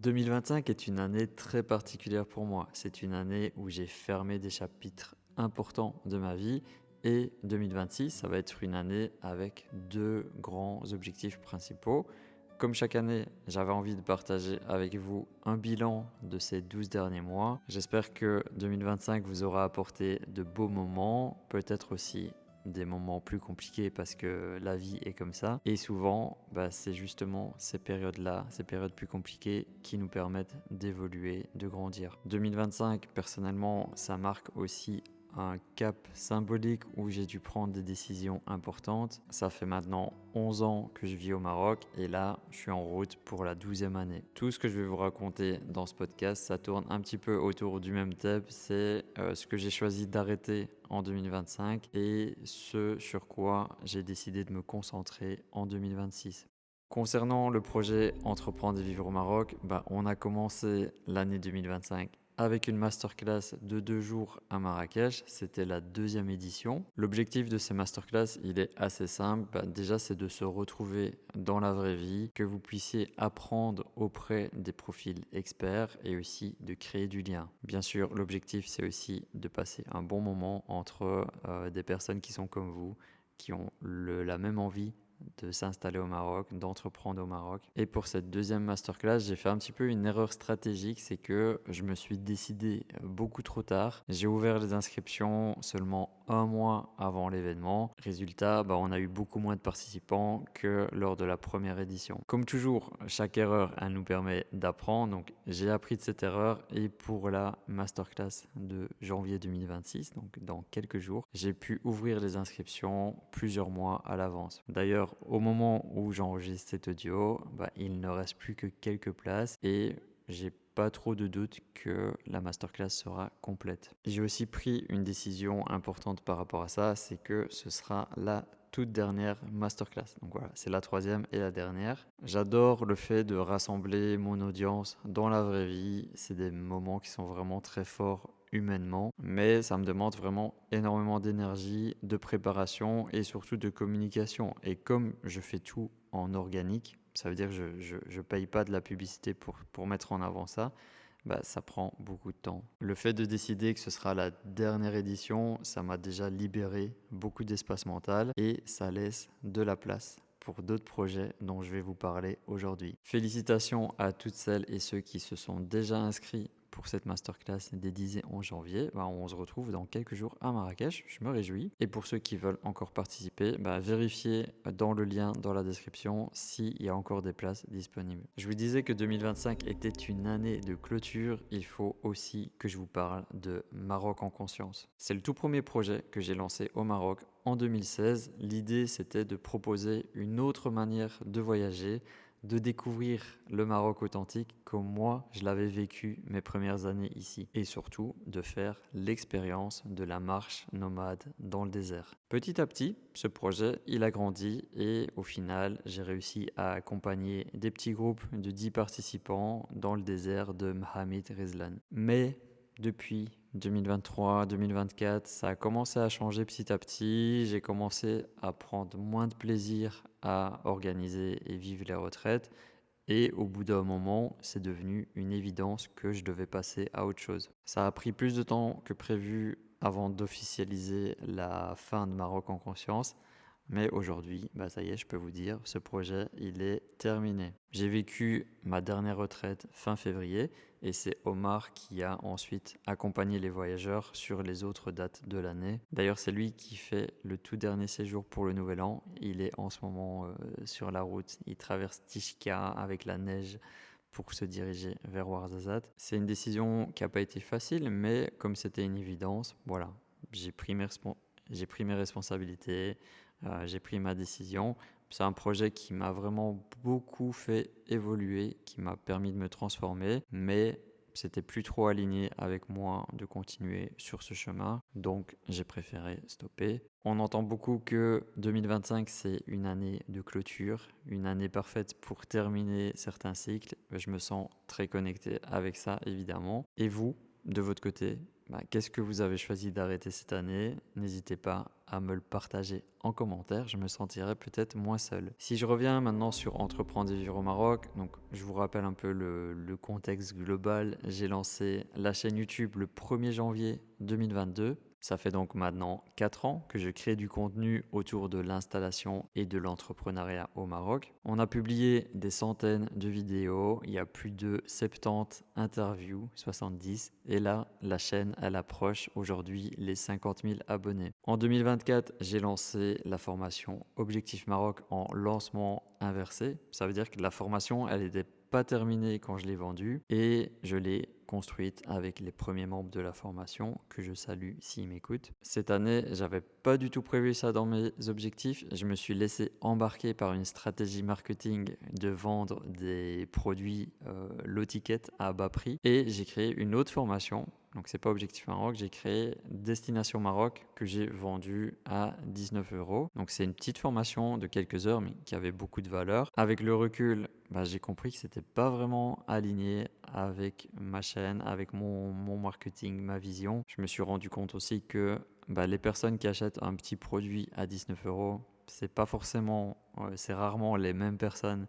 2025 est une année très particulière pour moi. C'est une année où j'ai fermé des chapitres importants de ma vie et 2026, ça va être une année avec deux grands objectifs principaux. Comme chaque année, j'avais envie de partager avec vous un bilan de ces 12 derniers mois. J'espère que 2025 vous aura apporté de beaux moments, peut-être aussi des moments plus compliqués parce que la vie est comme ça. Et souvent, c'est justement ces périodes-là, ces périodes plus compliquées qui nous permettent d'évoluer, de grandir. 2025, personnellement, ça marque aussi un cap symbolique où j'ai dû prendre des décisions importantes. Ça fait maintenant 11 ans que je vis au Maroc et là, je suis en route pour la 12e année. Tout ce que je vais vous raconter dans ce podcast, ça tourne un petit peu autour du même thème. C'est ce que j'ai choisi d'arrêter en 2025 et ce sur quoi j'ai décidé de me concentrer en 2026. Concernant le projet Entreprendre et vivre au Maroc, on a commencé l'année 2025 avec une masterclass de 2 jours à Marrakech. C'était la deuxième édition. L'objectif de ces masterclass, il est assez simple. Déjà, c'est de se retrouver dans la vraie vie, que vous puissiez apprendre auprès des profils experts et aussi de créer du lien. Bien sûr, l'objectif, c'est aussi de passer un bon moment entre des personnes qui sont comme vous, qui ont la même envie de s'installer au Maroc, d'entreprendre au Maroc. Et pour cette deuxième masterclass, j'ai fait un petit peu une erreur stratégique, c'est que je me suis décidé beaucoup trop tard. J'ai ouvert les inscriptions seulement un mois avant l'événement. Résultat, on a eu beaucoup moins de participants que lors de la première édition. Comme toujours, chaque erreur, elle nous permet d'apprendre. Donc, j'ai appris de cette erreur et pour la masterclass de janvier 2026, donc dans quelques jours, j'ai pu ouvrir les inscriptions plusieurs mois à l'avance. D'ailleurs, au moment où j'enregistre cet audio, il ne reste plus que quelques places et j'ai pas trop de doute que la masterclass sera complète. J'ai aussi pris une décision importante par rapport à ça, c'est que ce sera la toute dernière masterclass. Donc voilà, c'est la troisième et la dernière. J'adore le fait de rassembler mon audience dans la vraie vie. C'est des moments qui sont vraiment très forts humainement, mais ça me demande vraiment énormément d'énergie, de préparation et surtout de communication. Et comme je fais tout en organique, ça veut dire que je ne paye pas de la publicité pour mettre en avant ça, ça prend beaucoup de temps. Le fait de décider que ce sera la dernière édition, ça m'a déjà libéré beaucoup d'espace mental et ça laisse de la place pour d'autres projets dont je vais vous parler aujourd'hui. Félicitations à toutes celles et ceux qui se sont déjà inscrits pour cette masterclass des 10 et 11 janvier. On se retrouve dans quelques jours à Marrakech, je me réjouis. Et pour ceux qui veulent encore participer, vérifiez dans le lien dans la description s'il y a encore des places disponibles. Je vous disais que 2025 était une année de clôture, il faut aussi que je vous parle de Maroc en conscience. C'est le tout premier projet que j'ai lancé au Maroc en 2016. L'idée, c'était de proposer une autre manière de voyager, de découvrir le Maroc authentique comme moi je l'avais vécu mes premières années ici et surtout de faire l'expérience de la marche nomade dans le désert. Petit à petit, ce projet il a grandi et au final j'ai réussi à accompagner des petits groupes de 10 participants dans le désert de Mohamed Rizlan. Mais depuis 2023-2024, ça a commencé à changer petit à petit. J'ai commencé à prendre moins de plaisir à organiser et vivre les retraites. Et au bout d'un moment, c'est devenu une évidence que je devais passer à autre chose. Ça a pris plus de temps que prévu avant d'officialiser la fin de Maroc en conscience. Mais aujourd'hui, ça y est, je peux vous dire, ce projet, il est terminé. J'ai vécu ma dernière retraite fin février et c'est Omar qui a ensuite accompagné les voyageurs sur les autres dates de l'année. D'ailleurs, c'est lui qui fait le tout dernier séjour pour le Nouvel An. Il est en ce moment sur la route. Il traverse Tishka avec la neige pour se diriger vers Ouarzazate. C'est une décision qui n'a pas été facile, mais comme c'était une évidence, voilà, j'ai pris mes responsabilités. J'ai pris ma décision. C'est un projet qui m'a vraiment beaucoup fait évoluer, qui m'a permis de me transformer, mais c'était plus trop aligné avec moi de continuer sur ce chemin, donc j'ai préféré stopper. On entend beaucoup que 2025 c'est une année de clôture, une année parfaite pour terminer certains cycles. Je me sens très connecté avec ça évidemment. Et vous, de votre côté, qu'est-ce que vous avez choisi d'arrêter cette année? N'hésitez pas à me le partager en commentaire, je me sentirai peut-être moins seul. Si je reviens maintenant sur Entreprendre et vivre au Maroc, donc je vous rappelle un peu le contexte global. J'ai lancé la chaîne YouTube le 1er janvier 2022. Ça fait donc maintenant 4 ans que je crée du contenu autour de l'installation et de l'entrepreneuriat au Maroc. On a publié des centaines de vidéos, il y a plus de 70 interviews, 70, et là, la chaîne, elle approche aujourd'hui les 50 000 abonnés. En 2024, j'ai lancé la formation Objectif Maroc en lancement inversé. Ça veut dire que la formation, elle n'était pas terminée quand je l'ai vendue et je l'ai construite avec les premiers membres de la formation que je salue s'ils m'écoutent. Cette année, j'avais pas du tout prévu ça dans mes objectifs. Je me suis laissé embarquer par une stratégie marketing de vendre des produits low ticket à bas prix et j'ai créé une autre formation. Donc c'est pas Objectif Maroc, j'ai créé Destination Maroc que j'ai vendu à 19 euros. Donc c'est une petite formation de quelques heures mais qui avait beaucoup de valeur. Avec le recul, j'ai compris que c'était pas vraiment aligné avec ma chaîne, avec mon marketing, ma vision. Je me suis rendu compte aussi que les personnes qui achètent un petit produit à 19 euros, c'est pas forcément, c'est rarement les mêmes personnes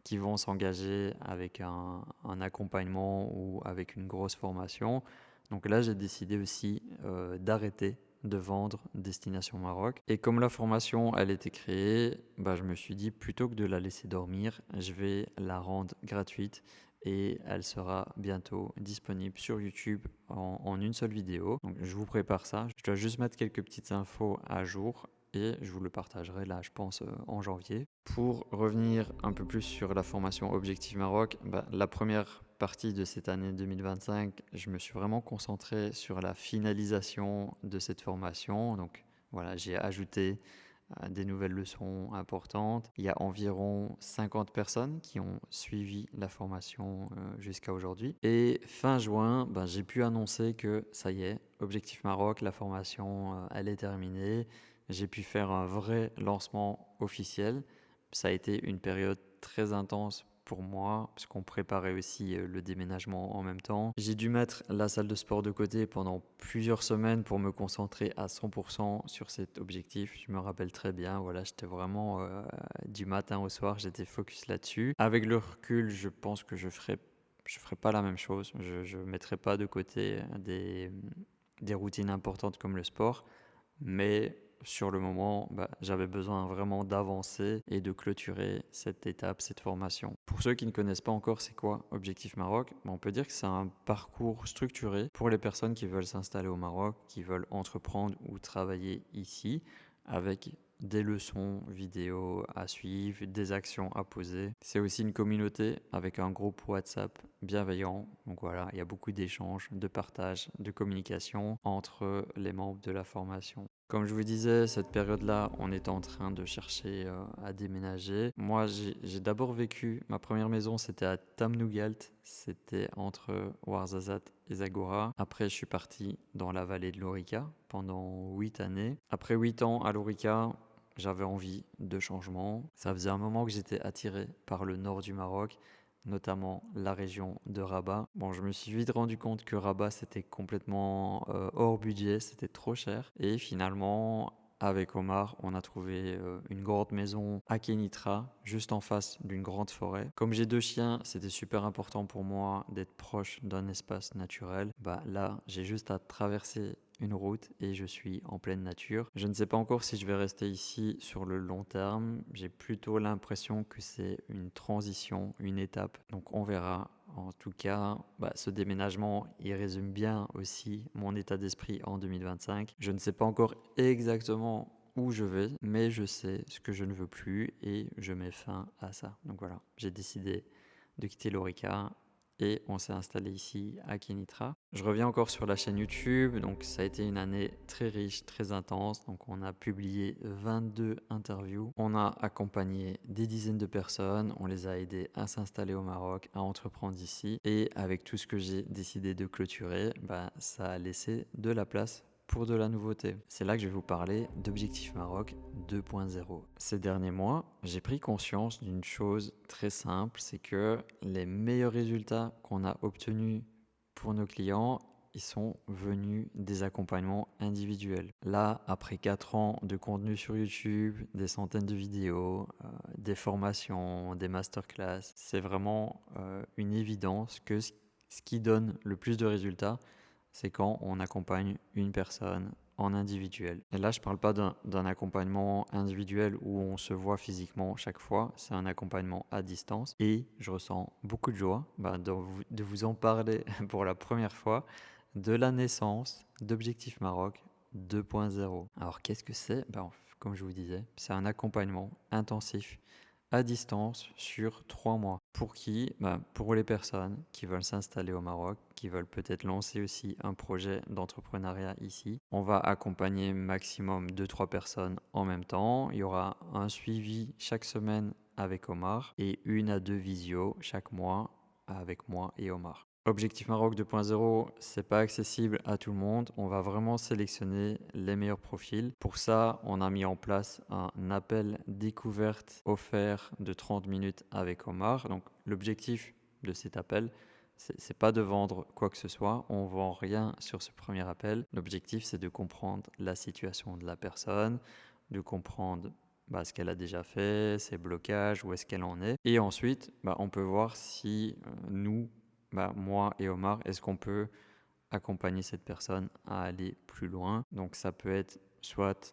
qui vont s'engager avec un accompagnement ou avec une grosse formation. Donc là, j'ai décidé aussi d'arrêter de vendre Destination Maroc. Et comme la formation, elle était créée, je me suis dit, plutôt que de la laisser dormir, je vais la rendre gratuite et elle sera bientôt disponible sur YouTube en une seule vidéo. Donc je vous prépare ça. Je dois juste mettre quelques petites infos à jour et je vous le partagerai là, je pense, en janvier. Pour revenir un peu plus sur la formation Objectif Maroc, la première partie de cette année 2025, je me suis vraiment concentré sur la finalisation de cette formation. Donc voilà, j'ai ajouté des nouvelles leçons importantes. Il y a environ 50 personnes qui ont suivi la formation jusqu'à aujourd'hui. Et fin juin, j'ai pu annoncer que ça y est, Objectif Maroc, la formation, elle est terminée. J'ai pu faire un vrai lancement officiel. Ça a été une période très intense pour moi, parce qu'on préparait aussi le déménagement en même temps. J'ai dû mettre la salle de sport de côté pendant plusieurs semaines pour me concentrer à 100% sur cet objectif. Je me rappelle très bien, voilà, j'étais vraiment du matin au soir, j'étais focus là-dessus. Avec le recul, je pense que je ferai pas la même chose. Je ne mettrai pas de côté des routines importantes comme le sport, mais sur le moment, j'avais besoin vraiment d'avancer et de clôturer cette étape, cette formation. Pour ceux qui ne connaissent pas encore c'est quoi Objectif Maroc, on peut dire que c'est un parcours structuré pour les personnes qui veulent s'installer au Maroc, qui veulent entreprendre ou travailler ici, avec des leçons vidéo à suivre, des actions à poser. C'est aussi une communauté avec un groupe WhatsApp bienveillant. Donc voilà, il y a beaucoup d'échanges, de partage, de communication entre les membres de la formation. Comme je vous disais, cette période-là, on était en train de chercher à déménager. Moi, j'ai d'abord vécu, ma première maison, c'était à Tamnougalt, c'était entre Ouarzazate et Zagora. Après, je suis parti dans la vallée de l'Orica pendant 8 années. Après 8 ans à l'Orica, j'avais envie de changement. Ça faisait un moment que j'étais attiré par le nord du Maroc, notamment la région de Rabat. Je me suis vite rendu compte que Rabat, c'était complètement hors budget, c'était trop cher. Et finalement, avec Omar, on a trouvé une grande maison à Kenitra, juste en face d'une grande forêt. Comme j'ai 2 chiens, c'était super important pour moi d'être proche d'un espace naturel. Là, j'ai juste à traverser une route et je suis en pleine nature. Je ne sais pas encore si je vais rester ici sur le long terme. J'ai plutôt l'impression que c'est une transition, une étape. Donc on verra. En tout cas, ce déménagement, il résume bien aussi mon état d'esprit en 2025. Je ne sais pas encore exactement où je vais, mais je sais ce que je ne veux plus et je mets fin à ça. Donc voilà, j'ai décidé de quitter l'Orica et on s'est installé ici à Kenitra. Je reviens encore sur la chaîne YouTube, donc ça a été une année très riche, très intense. Donc on a publié 22 interviews, on a accompagné des dizaines de personnes, on les a aidés à s'installer au Maroc, à entreprendre ici. Et avec tout ce que j'ai décidé de clôturer, ça a laissé de la place pour de la nouveauté. C'est là que je vais vous parler d'Objectif Maroc 2.0. Ces derniers mois, j'ai pris conscience d'une chose très simple, c'est que les meilleurs résultats qu'on a obtenus pour nos clients, ils sont venus des accompagnements individuels. Là, après 4 ans de contenu sur YouTube, des centaines de vidéos, des formations, des masterclass, c'est vraiment une évidence que ce qui donne le plus de résultats, c'est quand on accompagne une personne en individuel. Et là, je ne parle pas d'un accompagnement individuel où on se voit physiquement chaque fois, c'est un accompagnement à distance. Et je ressens beaucoup de joie de vous en parler pour la première fois de la naissance d'Objectif Maroc 2.0. Alors, qu'est-ce que c'est? Comme je vous disais, c'est un accompagnement intensif à distance sur 3 mois. Pour qui? Pour les personnes qui veulent s'installer au Maroc, qui veulent peut-être lancer aussi un projet d'entrepreneuriat ici. On va accompagner maximum 2-3 personnes en même temps. Il y aura un suivi chaque semaine avec Omar et 1 à 2 visios chaque mois avec moi et Omar. Objectif Maroc 2.0, c'est pas accessible à tout le monde. On va vraiment sélectionner les meilleurs profils. Pour ça, on a mis en place un appel découverte offert de 30 minutes avec Omar. Donc, l'objectif de cet appel, c'est pas de vendre quoi que ce soit. On vend rien sur ce premier appel. L'objectif, c'est de comprendre la situation de la personne, de comprendre ce qu'elle a déjà fait, ses blocages, où est-ce qu'elle en est. Et ensuite, on peut voir si moi et Omar, est-ce qu'on peut accompagner cette personne à aller plus loin? Donc ça peut être soit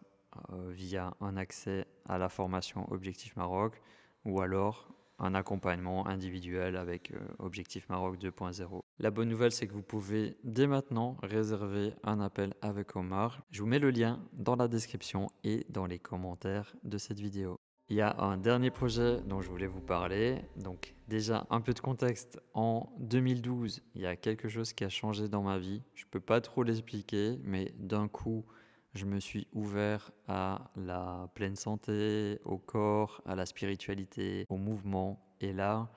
via un accès à la formation Objectif Maroc ou alors un accompagnement individuel avec Objectif Maroc 2.0. La bonne nouvelle, c'est que vous pouvez dès maintenant réserver un appel avec Omar. Je vous mets le lien dans la description et dans les commentaires de cette vidéo. Il y a un dernier projet dont je voulais vous parler. Donc déjà un peu de contexte. En 2012, il y a quelque chose qui a changé dans ma vie. Je ne peux pas trop l'expliquer, mais d'un coup, je me suis ouvert à la pleine santé, au corps, à la spiritualité, au mouvement. Et là,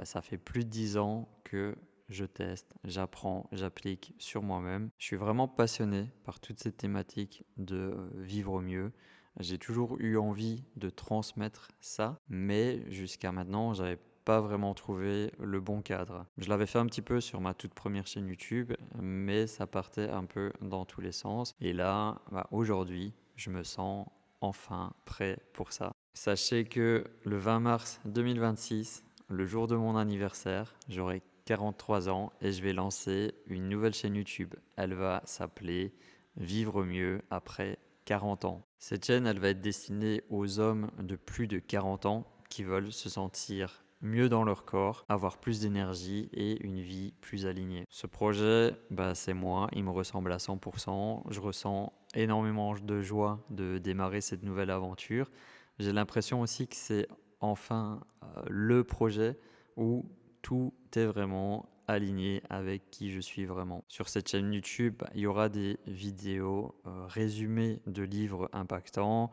ça fait plus de 10 ans que je teste, j'apprends, j'applique sur moi-même. Je suis vraiment passionné par toute cette thématique de vivre au mieux. J'ai toujours eu envie de transmettre ça, mais jusqu'à maintenant, j'avais pas vraiment trouvé le bon cadre. Je l'avais fait un petit peu sur ma toute première chaîne YouTube, mais ça partait un peu dans tous les sens. Et là, aujourd'hui, je me sens enfin prêt pour ça. Sachez que le 20 mars 2026, le jour de mon anniversaire, j'aurai 43 ans et je vais lancer une nouvelle chaîne YouTube. Elle va s'appeler Vivre mieux après 40 ans. Cette chaîne, elle va être destinée aux hommes de plus de 40 ans qui veulent se sentir mieux dans leur corps, avoir plus d'énergie et une vie plus alignée. Ce projet, c'est moi, il me ressemble à 100%. Je ressens énormément de joie de démarrer cette nouvelle aventure. J'ai l'impression aussi que c'est enfin le projet où tout est vraiment aligné avec qui je suis vraiment. Sur cette chaîne YouTube, il y aura des vidéos résumées de livres impactants.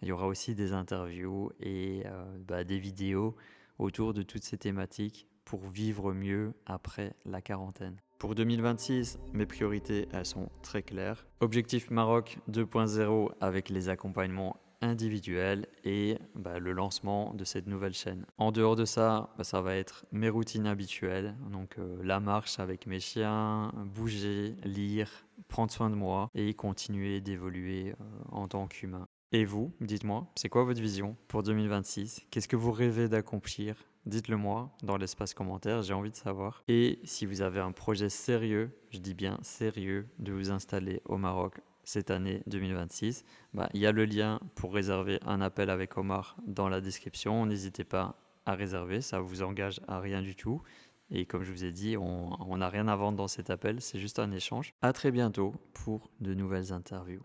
Il y aura aussi des interviews et des vidéos autour de toutes ces thématiques pour vivre mieux après la quarantaine. Pour 2026, mes priorités, elles sont très claires. Objectif Maroc 2.0 avec les accompagnements individuels et le lancement de cette nouvelle chaîne. En dehors de ça, ça va être mes routines habituelles, donc la marche avec mes chiens, bouger, lire, prendre soin de moi et continuer d'évoluer en tant qu'humain. Et vous, dites-moi, c'est quoi votre vision pour 2026? Qu'est-ce que vous rêvez d'accomplir? Dites-le moi dans l'espace commentaire, j'ai envie de savoir. Et si vous avez un projet sérieux, je dis bien sérieux, de vous installer au Maroc cette année 2026, il y a le lien pour réserver un appel avec Omar dans la description. N'hésitez pas à réserver, ça vous engage à rien du tout. Et comme je vous ai dit, on n'a rien à vendre dans cet appel, c'est juste un échange. À très bientôt pour de nouvelles interviews.